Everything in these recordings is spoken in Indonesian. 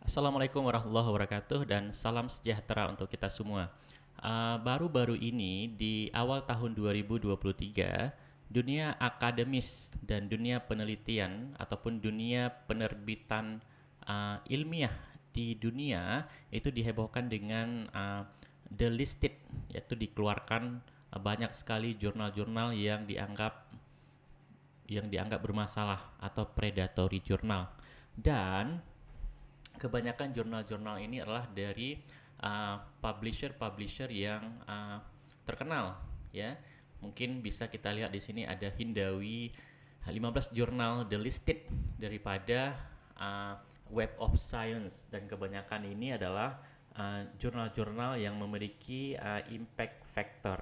Assalamualaikum warahmatullahi wabarakatuh dan salam sejahtera untuk kita semua. Baru-baru ini di awal tahun 2023, dunia akademis dan dunia penelitian ataupun dunia penerbitan ilmiah di dunia itu dihebohkan dengan the listed, yaitu dikeluarkan banyak sekali jurnal-jurnal yang dianggap bermasalah atau predatory jurnal. Dan kebanyakan jurnal-jurnal ini adalah dari publisher-publisher yang terkenal, ya. Mungkin bisa kita lihat di sini ada Hindawi, 15 jurnal the listed daripada uh, Web of Science, dan kebanyakan ini adalah jurnal-jurnal yang memiliki impact factor.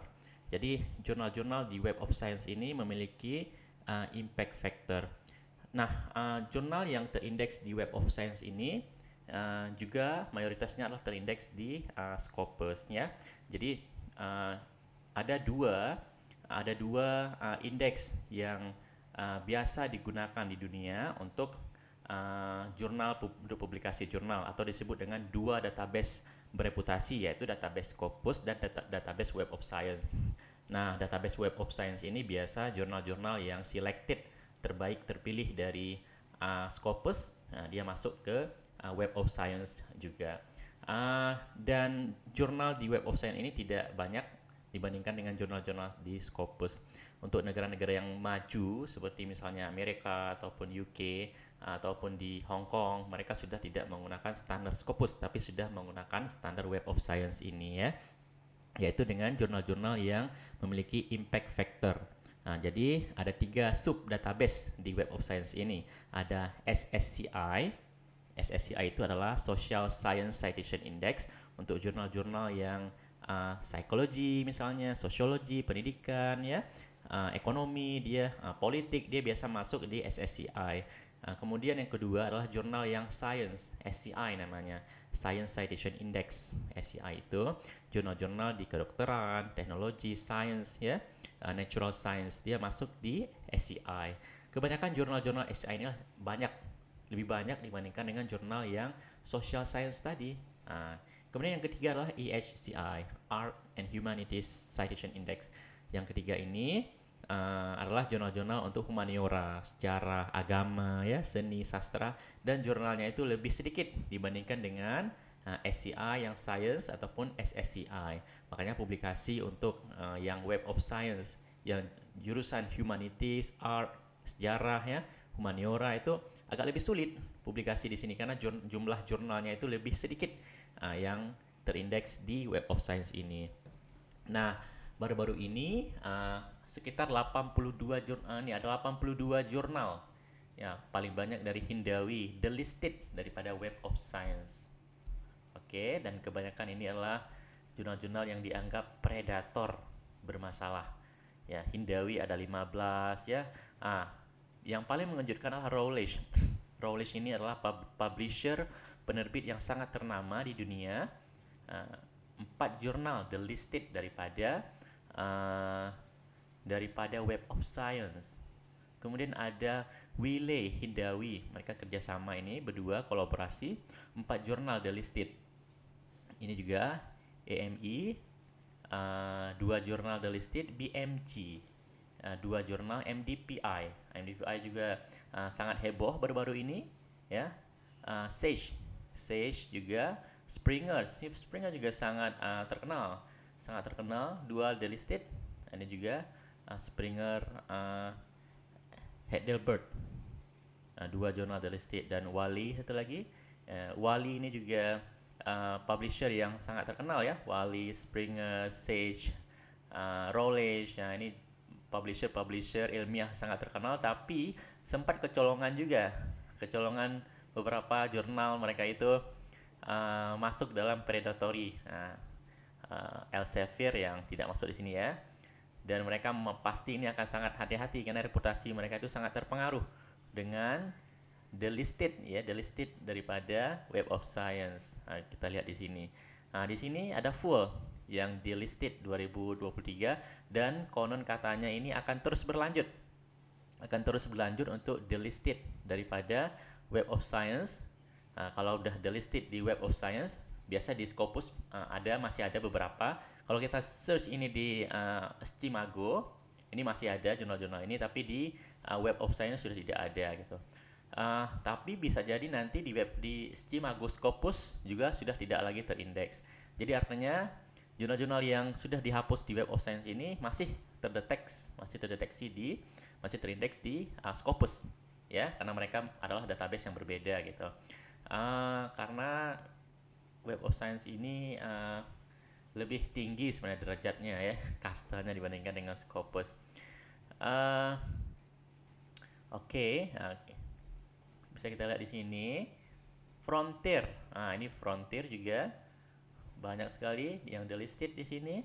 Jadi jurnal-jurnal di Web of Science ini memiliki impact factor. Nah, jurnal yang terindeks di Web of Science ini juga mayoritasnya adalah terindeks di Scopus, ya. Jadi uh, ada dua indeks yang biasa digunakan di dunia untuk untuk publikasi jurnal, atau disebut dengan dua database bereputasi, yaitu database Scopus dan database Web of Science. Nah, database Web of Science ini biasa jurnal-jurnal yang selected, terbaik terpilih dari Scopus. Nah, dia masuk ke Web of Science juga. Dan jurnal di Web of Science ini tidak banyak dibandingkan dengan jurnal-jurnal di Scopus. Untuk negara-negara yang maju seperti misalnya Amerika ataupun UK ataupun di Hong Kong, mereka sudah tidak menggunakan standar Scopus tapi sudah menggunakan standar Web of Science ini, ya, yaitu dengan jurnal-jurnal yang memiliki impact factor. Nah, jadi ada tiga sub database di Web of Science ini. Ada SSCI. SSCI itu adalah Social Science Citation Index untuk jurnal-jurnal yang psikologi misalnya, sosiologi, pendidikan, ya, ekonomi, politik, dia biasa masuk di SSCI. Kemudian yang kedua adalah jurnal yang science, SCI namanya, Science Citation Index. SCI itu jurnal-jurnal di kedokteran, teknologi, science, ya, natural science, dia masuk di SCI. Kebanyakan jurnal-jurnal SCI ini lebih banyak dibandingkan dengan jurnal yang social science tadi. Kemudian yang ketiga adalah EHCI, Art and Humanities Citation Index. Yang ketiga ini adalah jurnal-jurnal untuk humaniora, sejarah, agama, ya, seni, sastra, dan jurnalnya itu lebih sedikit dibandingkan dengan SCI yang science ataupun SSCI. Makanya publikasi untuk yang Web of Science, yang jurusan humanities, art, sejarah, ya, humaniora itu agak lebih sulit publikasi di sini karena jumlah jurnalnya itu lebih sedikit yang terindeks di Web of Science ini. Nah, baru-baru ini sekitar 82 jurnal, ini ada 82 jurnal, ya, paling banyak dari Hindawi, the listed daripada Web of Science. Oke, dan kebanyakan ini adalah jurnal-jurnal yang dianggap predator, bermasalah. Ya, Hindawi ada 15, ya. Yang paling mengejutkan adalah Routledge. Routledge ini adalah publisher penerbit yang sangat ternama di dunia. 4 jurnal the listed uh, daripada Web of Science. Kemudian ada Wiley, Hindawi, mereka kerjasama ini berdua kolaborasi, 4 jurnal the listed. Ini juga AME, 2 jurnal the listed, BMG, 2 jurnal, MDPI. MDPI juga sangat heboh baru-baru ini, ya. Sage juga, Springer. Springer juga sangat terkenal, 2 the listed. Ini juga Springer, Heidelberg, 2 jurnal the listed, dan Wali satu lagi. Wali ini juga publisher yang sangat terkenal, ya. Wali, Springer, Sage, Routledge. Nah, ini publisher ilmiah sangat terkenal, tapi sempat kecolongan juga. Kecolongan beberapa jurnal mereka itu masuk dalam predatory. Elsevier yang tidak masuk di sini, ya. Dan mereka pasti ini akan sangat hati-hati karena reputasi mereka itu sangat terpengaruh dengan the listed, ya, the listed daripada Web of Science. Kita lihat di sini. Di sini ada full yang delisted 2023, dan konon katanya ini akan terus berlanjut. Untuk delisted daripada Web of Science Kalau udah delisted di Web of Science, biasa di Scopus masih ada beberapa. Kalau kita search ini di Stimago, ini masih ada jurnal-jurnal ini, tapi di Web of Science sudah tidak ada gitu. Tapi bisa jadi nanti di Stimago Scopus juga sudah tidak lagi terindeks. Jadi artinya jurnal-jurnal yang sudah dihapus di Web of Science ini masih terindeks di Scopus, ya, karena mereka adalah database yang berbeda gitu. Karena Web of Science ini lebih tinggi sebenarnya derajatnya, ya, kastanya dibandingkan dengan Scopus. Uh, Oke, bisa kita lihat di sini Frontier. Ini Frontier juga banyak sekali yang delisted di sini.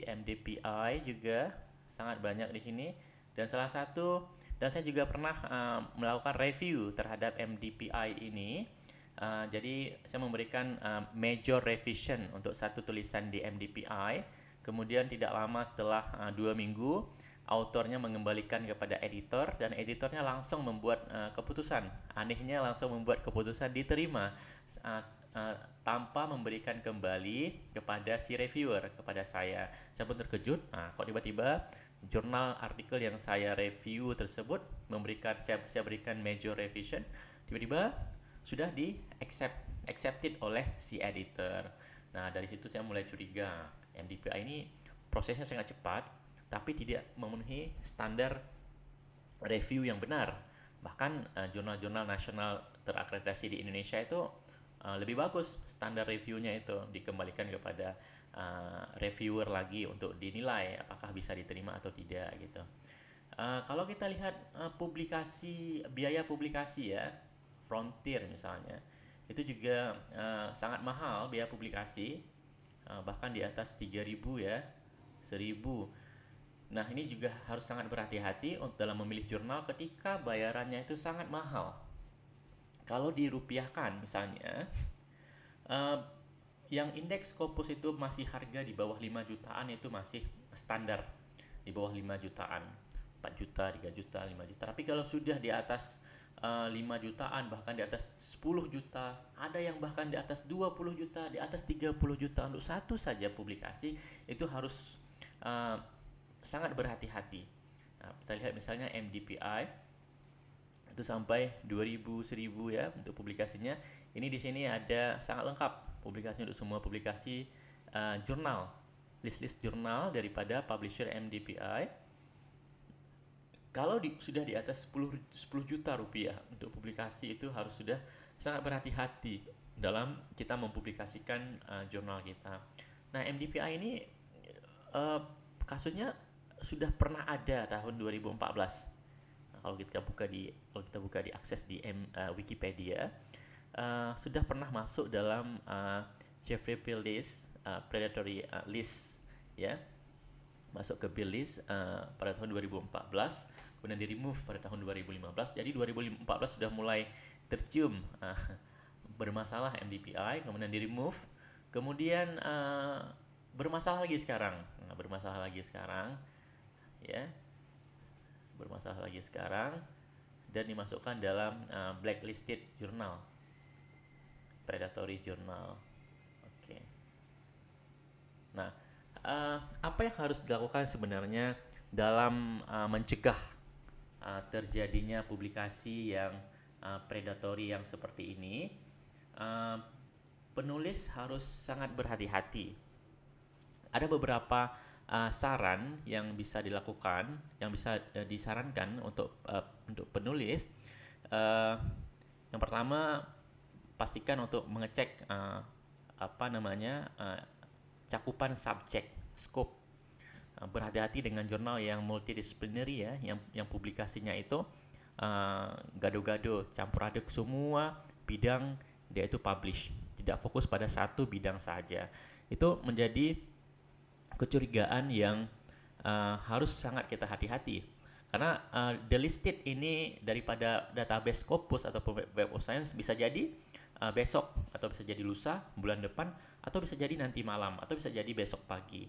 MDPI juga sangat banyak di sini. Dan saya juga pernah melakukan review terhadap MDPI ini. Jadi saya memberikan major revision untuk satu tulisan di MDPI. Kemudian tidak lama setelah 2 minggu, autornya mengembalikan kepada editor dan editornya langsung membuat keputusan. Anehnya langsung membuat keputusan diterima uh, uh, tanpa memberikan kembali kepada si reviewer, kepada saya. Saya pun terkejut. Kok tiba-tiba jurnal artikel yang saya review tersebut saya berikan major revision, tiba-tiba sudah accepted oleh si editor. Nah, dari situ saya mulai curiga. MDPI ini prosesnya sangat cepat, tapi tidak memenuhi standar review yang benar. Bahkan jurnal-jurnal nasional terakreditasi di Indonesia itu lebih bagus standar reviewnya, itu dikembalikan kepada reviewer lagi untuk dinilai apakah bisa diterima atau tidak gitu. Kalau kita lihat biaya publikasi, ya, Frontier misalnya, itu juga sangat mahal biaya publikasi, bahkan di atas 3.000, ya, 1.000. Nah, ini juga harus sangat berhati-hati dalam memilih jurnal ketika bayarannya itu sangat mahal. Kalau dirupiahkan misalnya, uh, yang indeks Scopus itu masih harga di bawah 5 jutaan, itu masih standar di bawah 5 jutaan, 4 juta, 3 juta, 5 juta. Tapi kalau sudah di atas 5 jutaan, bahkan di atas 10 juta, ada yang bahkan di atas 20 juta, di atas 30 juta untuk satu saja publikasi, itu harus uh, sangat berhati-hati. Nah, kita lihat misalnya MDPI itu sampai 2000, 1000, ya, untuk publikasinya. Ini di sini ada sangat lengkap publikasi untuk semua publikasi jurnal, list-list jurnal daripada publisher MDPI. Kalau sudah di atas 10 juta rupiah untuk publikasi, itu harus sudah sangat berhati-hati dalam kita mempublikasikan jurnal kita. Nah, MDPI ini kasusnya sudah pernah ada tahun 2014. Nah, kalau kita buka di akses di Wikipedia, sudah pernah masuk dalam Jeffrey Field list, predatory list, ya, masuk ke Bill list pada tahun 2014, kemudian di remove pada tahun 2015. Jadi 2014 sudah mulai tercium bermasalah MDPI, kemudian di remove, kemudian bermasalah lagi sekarang, ya, bermasalah lagi sekarang, dan dimasukkan dalam blacklisted jurnal, predatory journal. Oke. Nah, apa yang harus dilakukan sebenarnya dalam mencegah terjadinya publikasi yang predatory yang seperti ini? Penulis harus sangat berhati-hati. Ada beberapa saran yang bisa dilakukan, yang bisa disarankan untuk penulis. Yang pertama, pastikan untuk mengecek cakupan subjek, scope. Berhati-hati dengan jurnal yang multidisciplinary, ya, yang publikasinya itu gado-gado, campur aduk semua bidang dia itu publish, tidak fokus pada satu bidang saja. Itu menjadi kecurigaan yang harus sangat kita hati-hati, karena delisted ini daripada database Scopus atau Web of Science bisa jadi besok, atau bisa jadi lusa, bulan depan, atau bisa jadi nanti malam, atau bisa jadi besok pagi.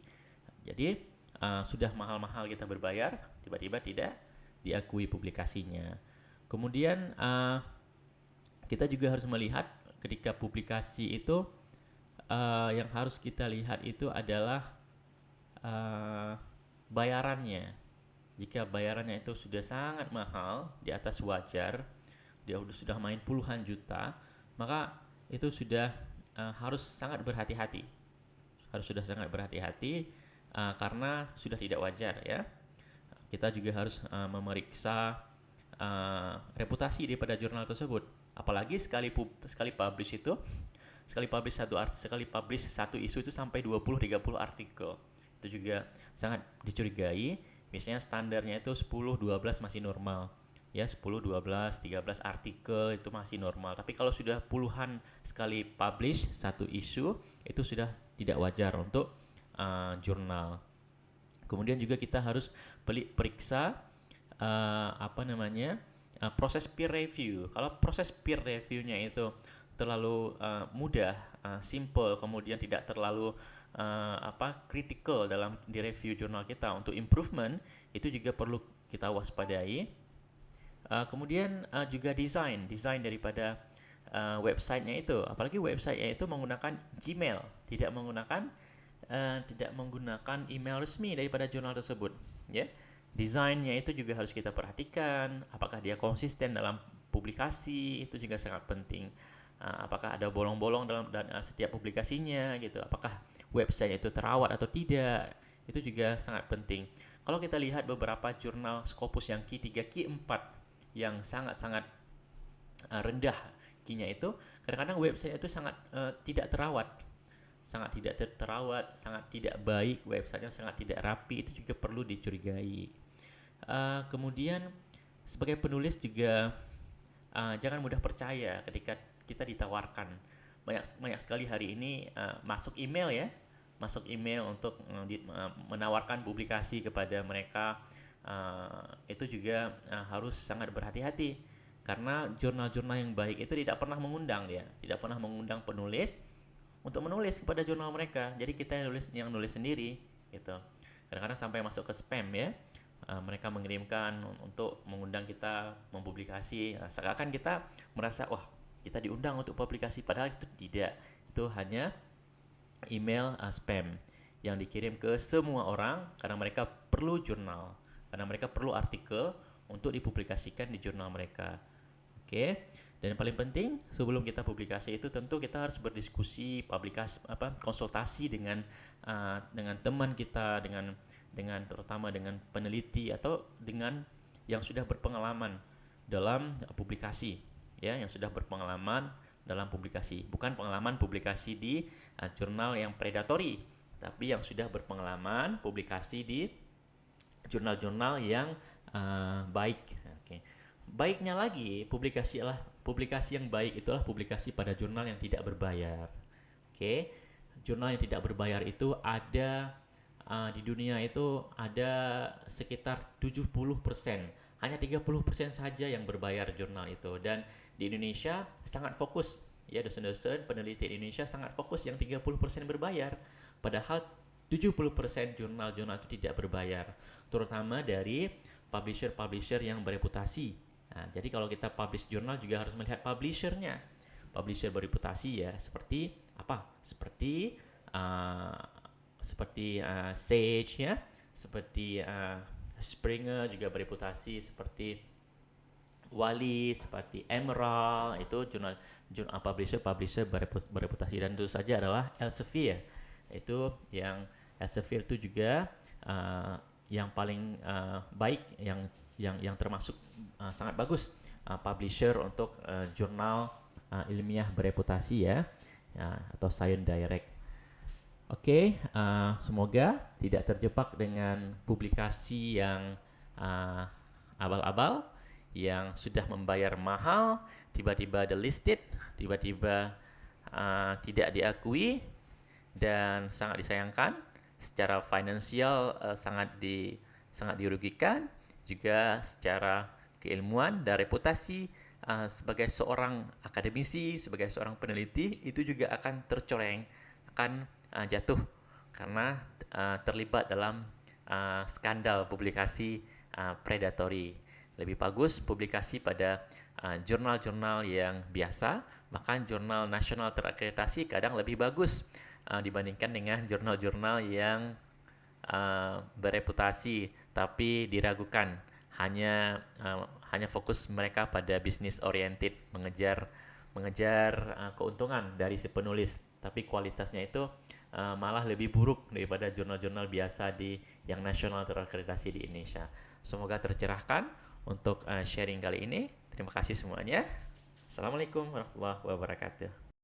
Jadi sudah mahal-mahal kita berbayar, tiba-tiba tidak diakui publikasinya. Kemudian kita juga harus melihat ketika publikasi itu, yang harus kita lihat itu adalah uh, bayarannya. Jika bayarannya itu sudah sangat mahal, di atas wajar, dia sudah main puluhan juta, maka itu sudah harus sangat berhati-hati. Sudah sangat berhati-hati karena sudah tidak wajar ya. Kita juga harus memeriksa reputasi daripada jurnal tersebut. Apalagi sekali publish itu, sekali publish satu isu itu sampai 20-30 artikel. Itu juga sangat dicurigai. Biasanya standarnya itu 10-12 masih normal. Ya, 10, 12, 13 artikel itu masih normal. Tapi kalau sudah puluhan sekali publish satu isu, itu sudah tidak wajar untuk jurnal. Kemudian juga kita harus periksa proses peer review. Kalau proses peer review-nya itu terlalu mudah, simple, kemudian tidak terlalu critical dalam di review jurnal kita untuk improvement, itu juga perlu kita waspadai. Kemudian juga desain daripada websitenya itu, apalagi websitenya itu menggunakan Gmail, tidak menggunakan email resmi daripada jurnal tersebut, ya. Desainnya itu juga harus kita perhatikan, apakah dia konsisten dalam publikasi, itu juga sangat penting. Apakah ada bolong-bolong dalam setiap publikasinya gitu, apakah website itu terawat atau tidak, itu juga sangat penting. Kalau kita lihat beberapa jurnal Scopus yang Q3, Q4 yang sangat-sangat rendah Q-nya itu, kadang-kadang website itu sangat tidak terawat, sangat tidak baik, websitenya sangat tidak rapi, itu juga perlu dicurigai. Kemudian sebagai penulis juga jangan mudah percaya ketika kita ditawarkan. Banyak sekali hari ini masuk email untuk menawarkan publikasi kepada mereka. Itu juga harus sangat berhati-hati, karena jurnal-jurnal yang baik itu tidak pernah mengundang penulis untuk menulis kepada jurnal mereka. Jadi kita yang nulis sendiri gitu. Kadang-kadang sampai masuk ke spam ya. Mereka mengirimkan untuk mengundang kita mempublikasi. Seakan kita merasa wah, kita diundang untuk publikasi, padahal itu tidak. Itu hanya email spam yang dikirim ke semua orang karena mereka perlu jurnal, karena mereka perlu artikel untuk dipublikasikan di jurnal mereka. Oke. Dan yang paling penting sebelum kita publikasi itu tentu kita harus berdiskusi, konsultasi dengan teman kita, terutama dengan peneliti atau dengan yang sudah berpengalaman dalam publikasi, ya, yang sudah berpengalaman dalam publikasi, bukan pengalaman publikasi di jurnal yang predatory, tapi yang sudah berpengalaman publikasi di jurnal-jurnal yang baik. Oke. Baiknya lagi, publikasi yang baik itulah publikasi pada jurnal yang tidak berbayar. Oke. Jurnal yang tidak berbayar itu ada di dunia itu ada sekitar 70%. Hanya 30% saja yang berbayar jurnal itu, dan di Indonesia sangat fokus, ya, dosen-dosen peneliti di Indonesia sangat fokus yang 30% berbayar, padahal 70% jurnal-jurnal itu tidak berbayar, terutama dari publisher-publisher yang bereputasi. Nah, jadi kalau kita publish jurnal juga harus melihat publishernya. Publisher bereputasi ya, seperti apa? Seperti Sage ya, seperti Springer juga bereputasi, seperti Wali, seperti Emerald, itu jurnal publisher bereputasi. Dan itu saja adalah Elsevier. Itu yang Elsevier itu juga yang paling baik, yang termasuk sangat bagus publisher untuk jurnal ilmiah bereputasi ya, atau Science Direct. Oke, semoga tidak terjebak dengan publikasi yang abal-abal, yang sudah membayar mahal, tiba-tiba delisted, tiba-tiba tidak diakui, dan sangat disayangkan. Secara finansial sangat dirugikan, juga secara keilmuan dan reputasi sebagai seorang akademisi, sebagai seorang peneliti, itu juga akan tercoreng, akan jatuh karena terlibat dalam skandal publikasi predatory. Lebih bagus publikasi pada jurnal-jurnal yang biasa, bahkan jurnal nasional terakreditasi kadang lebih bagus dibandingkan dengan jurnal-jurnal yang bereputasi tapi diragukan, hanya fokus mereka pada bisnis oriented, mengejar keuntungan dari si penulis, tapi kualitasnya itu malah lebih buruk daripada jurnal-jurnal biasa yang nasional terakreditasi di Indonesia. Semoga tercerahkan untuk sharing kali ini. Terima kasih semuanya. Assalamualaikum warahmatullahi wabarakatuh.